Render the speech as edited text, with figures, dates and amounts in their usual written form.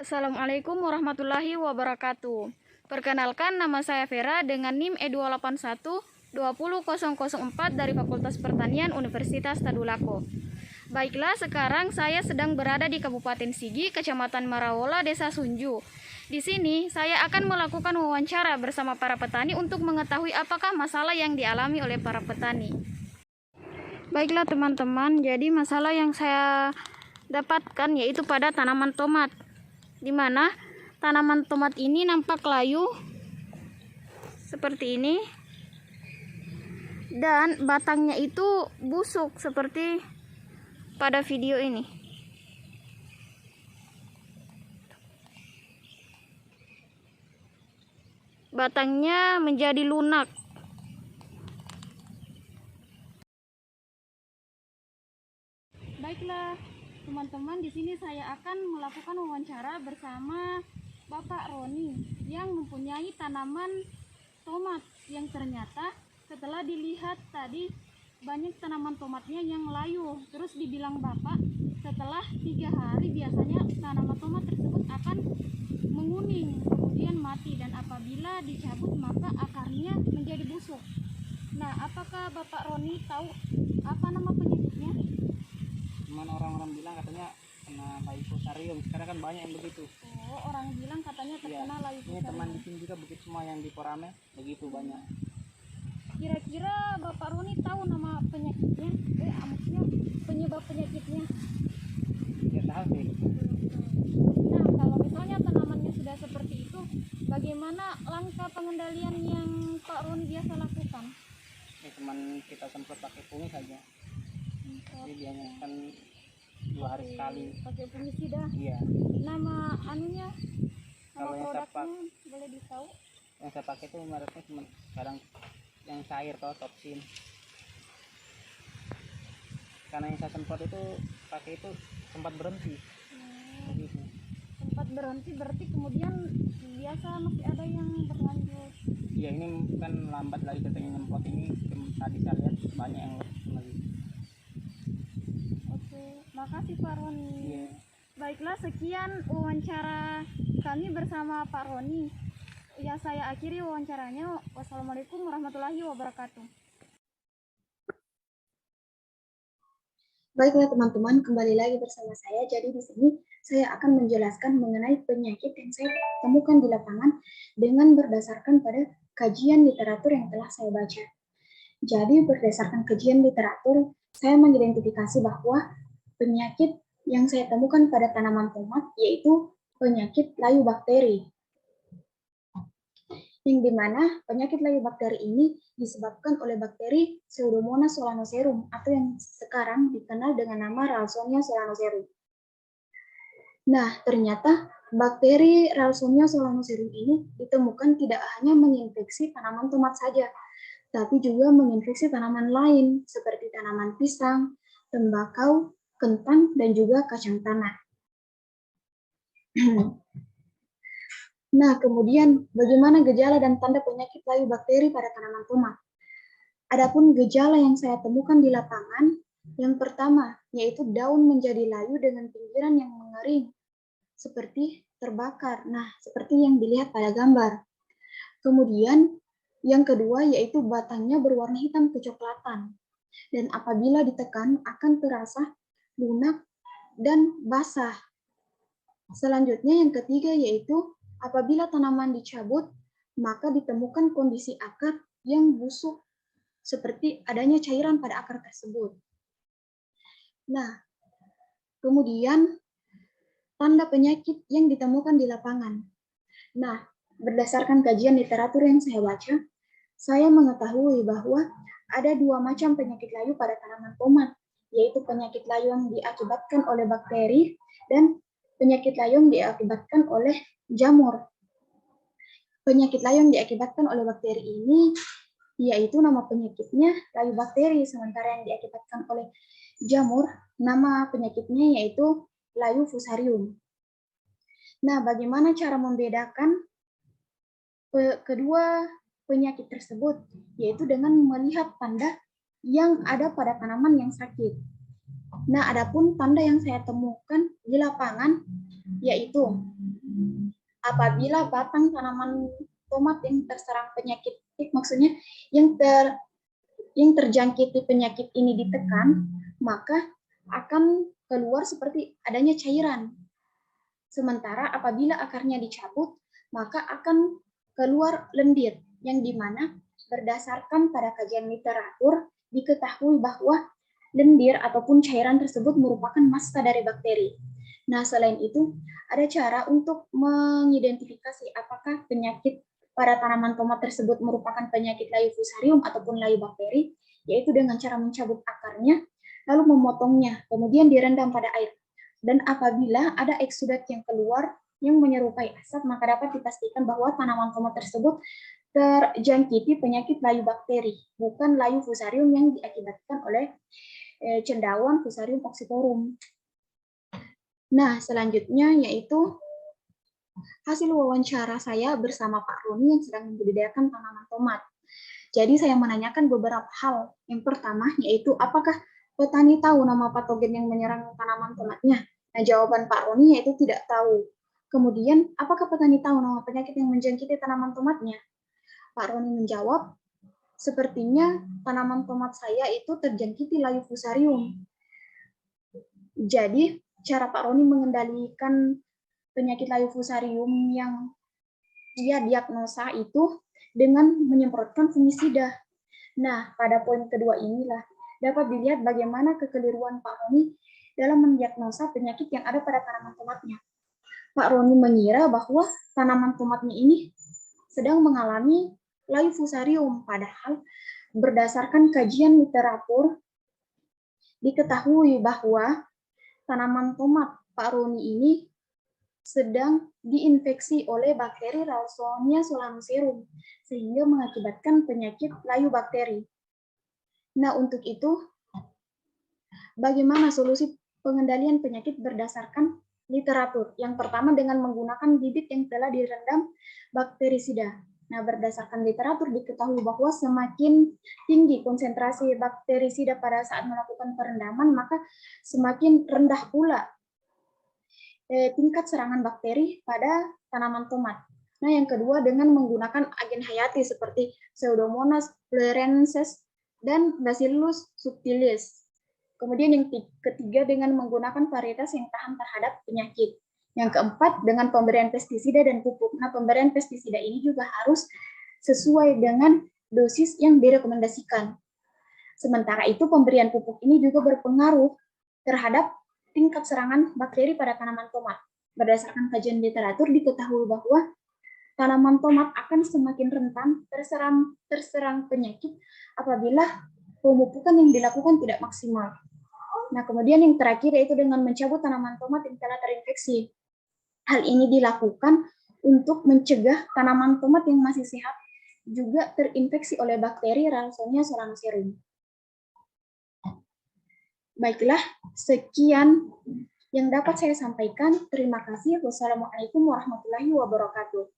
Assalamualaikum warahmatullahi wabarakatuh. Perkenalkan, nama saya Vera dengan NIM E281-20004 dari Fakultas Pertanian Universitas Tadulako. Baiklah, sekarang saya sedang berada di Kabupaten Sigi, Kecamatan Marawola, Desa Sunju. Di sini saya akan melakukan wawancara bersama para petani untuk mengetahui apakah masalah yang dialami oleh para petani. Baiklah teman-teman, jadi masalah yang saya dapatkan yaitu pada tanaman tomat, di mana tanaman tomat ini nampak layu seperti ini dan batangnya itu busuk seperti pada video ini. Batangnya menjadi lunak. Baiklah teman-teman, di sini saya akan melakukan wawancara bersama Bapak Roni yang mempunyai tanaman tomat yang ternyata setelah dilihat tadi banyak tanaman tomatnya yang layu. Terus dibilang Bapak setelah 3 hari biasanya tanaman tomat tersebut akan menguning kemudian mati, dan apabila dicabut maka akarnya menjadi busuk. Nah, apakah Bapak Roni tahu apa nama penyebabnya? Cuman orang-orang bilang katanya kena Leucosarium, sekarang kan banyak yang begitu. Oh, orang bilang katanya terkena Ini teman di Leucosarium. sini juga begitu, semua yang di Porame begitu banyak. Kira-kira Bapak Roni tahu nama penyakitnya? Maksudnya penyebab penyakitnya? Ya tahu sih. Nah, kalau misalnya tanamannya sudah seperti itu, bagaimana langkah pengendalian yang Pak Roni biasa lakukan? Ya cuman kita semprot pakai kumis saja. Jadi biasanya kan 2 hari sekali. Pakai fungisida. Iya. Nama anunya, nama Kalau yang produknya boleh ditahu? Yang saya pakai itu mereknya cuma sekarang yang cair atau toksin. Karena yang saya semprot itu pakai itu sempat berhenti. Begitu. Sempat berhenti berarti kemudian biasa masih ada yang berlanjut. Iya, ini kan lambat lagi katanya nyemprot ini. Tadi saya lihat banyak yang lagi. Oke, makasih Pak Roni. Iya. Baiklah, sekian wawancara kami bersama Pak Roni. Ya, saya akhiri wawancaranya. Wassalamualaikum warahmatullahi wabarakatuh. Baiklah teman-teman, kembali lagi bersama saya. Jadi di sini saya akan menjelaskan mengenai penyakit yang saya temukan di lapangan dengan berdasarkan pada kajian literatur yang telah saya baca. Jadi berdasarkan kajian literatur, saya mengidentifikasi bahwa penyakit yang saya temukan pada tanaman tomat yaitu penyakit layu bakteri. Yang dimana penyakit layu bakteri ini disebabkan oleh bakteri Pseudomonas solanoserum atau yang sekarang dikenal dengan nama Ralsonia solanoserum. Nah, ternyata bakteri Ralsonia solanoserum ini ditemukan tidak hanya menginfeksi tanaman tomat saja, tapi juga menginfeksi tanaman lain seperti tanaman pisang, tembakau, kentang, dan juga kacang tanah. Nah, kemudian bagaimana gejala dan tanda penyakit layu bakteri pada tanaman tomat? Adapun gejala yang saya temukan di lapangan, yang pertama yaitu daun menjadi layu dengan pinggiran yang mengering, seperti terbakar. Nah, seperti yang dilihat pada gambar. Kemudian yang kedua yaitu batangnya berwarna hitam kecoklatan, dan apabila ditekan akan terasa lunak dan basah. Selanjutnya yang ketiga yaitu apabila tanaman dicabut, maka ditemukan kondisi akar yang busuk, seperti adanya cairan pada akar tersebut. Nah, kemudian tanda penyakit yang ditemukan di lapangan. Nah, berdasarkan kajian literatur yang saya baca, saya mengetahui bahwa ada 2 macam penyakit layu pada tanaman tomat, yaitu penyakit layu yang diakibatkan oleh bakteri dan penyakit layu yang diakibatkan oleh jamur. Penyakit layu yang diakibatkan oleh bakteri ini yaitu nama penyakitnya layu bakteri, sementara yang diakibatkan oleh jamur nama penyakitnya yaitu layu fusarium. Nah, bagaimana cara membedakan kedua penyakit tersebut? Yaitu dengan melihat tanda yang ada pada tanaman yang sakit. Nah, adapun tanda yang saya temukan di lapangan yaitu Apabila batang tanaman tomat yang terserang penyakit, maksudnya yang terjangkiti penyakit ini ditekan, maka akan keluar seperti adanya cairan. Sementara apabila akarnya dicabut, maka akan keluar lendir, yang dimana berdasarkan pada kajian literatur diketahui bahwa lendir ataupun cairan tersebut merupakan massa dari bakteri. Nah, selain itu, ada cara untuk mengidentifikasi apakah penyakit pada tanaman tomat tersebut merupakan penyakit layu fusarium ataupun layu bakteri, yaitu dengan cara mencabut akarnya, lalu memotongnya, kemudian direndam pada air. Dan apabila ada eksudat yang keluar yang menyerupai asap, maka dapat dipastikan bahwa tanaman tomat tersebut terjangkiti penyakit layu bakteri, bukan layu fusarium yang diakibatkan oleh cendawan Fusarium oxyporum. Nah, selanjutnya yaitu hasil wawancara saya bersama Pak Roni yang sedang membudidayakan tanaman tomat. Jadi saya menanyakan beberapa hal. Yang pertama yaitu apakah petani tahu nama patogen yang menyerang tanaman tomatnya? Nah, jawaban Pak Roni yaitu tidak tahu. Kemudian, apakah petani tahu nama penyakit yang menjangkiti tanaman tomatnya? Pak Roni menjawab, sepertinya tanaman tomat saya itu terjangkiti layu fusarium. Jadi, cara Pak Roni mengendalikan penyakit layu fusarium yang dia diagnosa itu dengan menyemprotkan fungisida. Nah, pada poin kedua inilah dapat dilihat bagaimana kekeliruan Pak Roni dalam mendiagnosa penyakit yang ada pada tanaman tomatnya. Pak Roni mengira bahwa tanaman tomatnya ini sedang mengalami layu fusarium, padahal berdasarkan kajian literatur diketahui bahwa tanaman tomat Pak Roni ini sedang diinfeksi oleh bakteri Ralstonia solanacearum, sehingga mengakibatkan penyakit layu bakteri. Nah, untuk itu, bagaimana solusi pengendalian penyakit berdasarkan literatur? Yang pertama dengan menggunakan bibit yang telah direndam bakterisida. Nah, berdasarkan literatur diketahui bahwa semakin tinggi konsentrasi bakterisida pada saat melakukan perendaman, maka semakin rendah pula tingkat serangan bakteri pada tanaman tomat. Nah, yang kedua dengan menggunakan agen hayati seperti Pseudomonas fluorensis dan Bacillus subtilis. Kemudian yang ketiga dengan menggunakan varietas yang tahan terhadap penyakit. Yang keempat dengan pemberian pestisida dan pupuk. Nah, pemberian pestisida ini juga harus sesuai dengan dosis yang direkomendasikan. Sementara itu pemberian pupuk ini juga berpengaruh terhadap tingkat serangan bakteri pada tanaman tomat. Berdasarkan kajian literatur diketahui bahwa tanaman tomat akan semakin rentan terserang penyakit apabila pemupukan yang dilakukan tidak maksimal. Nah, kemudian yang terakhir yaitu dengan mencabut tanaman tomat yang telah terinfeksi. Hal ini dilakukan untuk mencegah tanaman tomat yang masih sehat juga terinfeksi oleh bakteri Ralstonia solanacearum. Baiklah, sekian yang dapat saya sampaikan. Terima kasih. Wassalamualaikum warahmatullahi wabarakatuh.